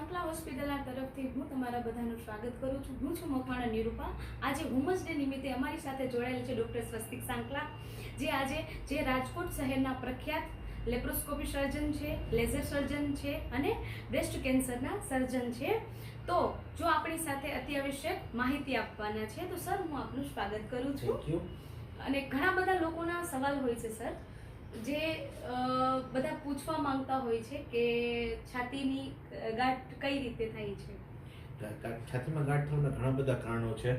સાંકલા હોસ્પિટલના તરફથી હું તમારા બધાનું સ્વાગત કરું છું. હું છું મકવાણા નિરૂપા. આજે વુમન્સ ડે નિમિત્તે અમારી સાથે જોડાયેલ છે ડૉક્ટર સ્વસ્તિક સાંકલા, જે રાજકોટ શહેરના પ્રખ્યાત લેપ્રોસ્કોપી સર્જન છે, લેઝર સર્જન છે અને બ્રેસ્ટ કેન્સરના સર્જન છે. તો જો આપણી સાથે અત્યાવશ્યક માહિતી આપવાના છે તો સર હું આપનું સ્વાગત કરું છું. અને ઘણા બધા લોકોના સવાલ હોય છે સર, જે બધા પૂછવા માંગતા હોય છે કે છાતીની ગાંઠ કઈ રીતે થાય છે. છાતીમાં ગાંઠ થવાના ઘણા બધા કારણો છે.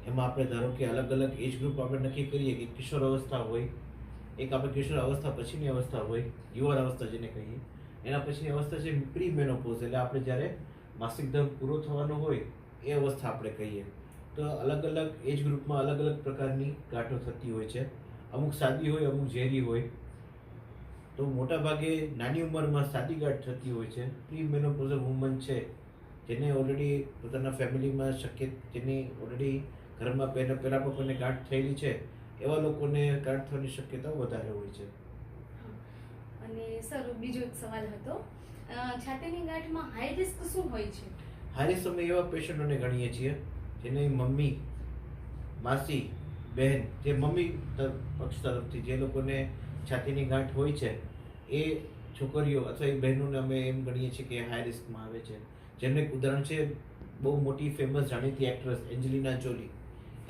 એમાં આપણે ધારો કે અલગ અલગ એજ ગ્રુપ આપણે નક્કી કરીએ કે કિશોર અવસ્થા હોય, એક આપણે કિશોર અવસ્થા પછીની અવસ્થા હોય, યુવાન અવસ્થા જેને કહીએ, એના પછીની અવસ્થા છે પ્રી મેનોપોઝ, એટલે આપણે જ્યારે માસિક ધર્મ પૂરો થવાનો હોય એ અવસ્થા આપણે કહીએ. તો અલગ અલગ એજ ગ્રુપમાં અલગ અલગ પ્રકારની ગાંઠો થતી હોય છે. અમુક સાદી હોય, અમુક ઝેરી હોય. તો મોટા ભાગે નાની ઉંમરમાં સાદી ગાંઠ થતી હોય છે. પ્રી મેનોપોઝલ વુમન છે જેને ઓલરેડી પોતાના ફેમિલીમાં જેની ઓલરેડી ઘરમાં પહેલા પણ કોઈને ગાંઠ થયેલી છે, એવા લોકોને ગાંઠ થવાની શક્યતા વધારે હોય છે. અને સર બીજો એક સવાલ હતો, છાતીની ગાંઠમાં હાઈ રિસ્ક શું હોય છે? હાઈ રિસ્ક અમે એવા પેશન્ટોને ગણીએ છીએ જેને મમ્મી, માસી, બહેન, જે મમ્મી પક્ષ તરફથી જે લોકોને છાતીની ગાંઠ હોય છે એ છોકરીઓ અથવા એ બહેનોને અમે એમ ગણીએ છીએ કે હાઈ રિસ્કમાં આવે છે. જેનું એક ઉદાહરણ છે બહુ મોટી ફેમસ જાણીતી એક્ટ્રેસ એન્જલિના જોલી.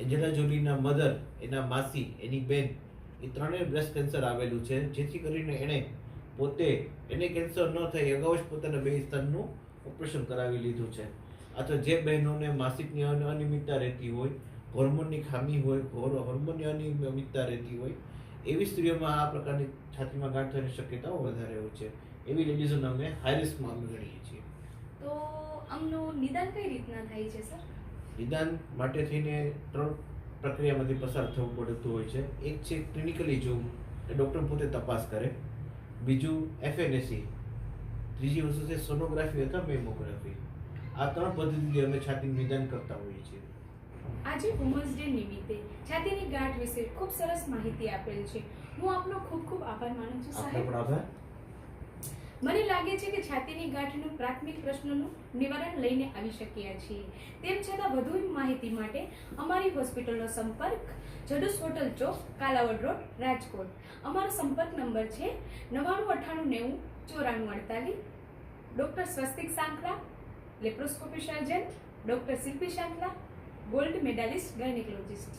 એન્જલિના જોલીના મધર, એના માસી, એની બેન, એ ત્રણેય બ્રેસ્ટ કેન્સર આવેલું છે, જેથી કરીને એને કેન્સર ન થાય અગાઉ જ પોતાના બે સ્તનનું ઓપરેશન કરાવી લીધું છે. અથવા જે બહેનોને માસિકની અનિયમિતતા રહેતી હોય, હોર્મોનની ખામી હોય, હોર્મોનની અનિયમિતતા રહેતી હોય, એવી સ્ત્રીઓમાં આ પ્રકારની છાતીમાં ગાંઠ થવાની શક્યતાઓ વધારે હોય છે. એવી લેડીઝોને અમે હાઈ રિસ્કમાં અમે ગણીએ છીએ. તો આમનું નિદાન કઈ રીતના થાય છે સર? નિદાન માટે થઈને 3 પ્રક્રિયામાંથી પસાર થવું પડતું હોય છે. એક છે ક્લિનિકલી જોવું, ડૉક્ટર પોતે તપાસ કરે. બીજું FNAC, ત્રીજી વસ્તુ છે સોનોગ્રાફી અથવા મેમોગ્રાફી. આ 3 પદ્ધતિથી અમે છાતીનું નિદાન કરતા હોઈએ છીએ. આજે વુમન્સ ડે નિમિત્તે છાતીની ગાંઠ વિશે ખૂબ સરસ માહિતી આપેલ છે. હું આપનો ખૂબ ખૂબ આભાર માનું છું આપનો સાહેબ. પણ આભાર. મને લાગે છે કે છાતીની ગાંઠનું પ્રાથમિક પ્રશ્નનું નિવારણ લઈને આવી શક્યા છીએ. તેમ છતાં વધુ માહિતી માટે અમારી હોસ્પિટલનો સંપર્ક જડુસ હોટલ ચોક, કાલાવડ રોડ, રાજકોટ. અમારો સંપર્ક નંબર છે 9998909448. ડૉક્ટર સ્વસ્તિક સાંકલા, લેપ્રોસ્કોપી સર્જન, ડૉક્ટર શિલ્પી સાંકલા, ગોલ્ડ મેડાલિસ્ટ ગાયનેકોલોજિસ્ટ.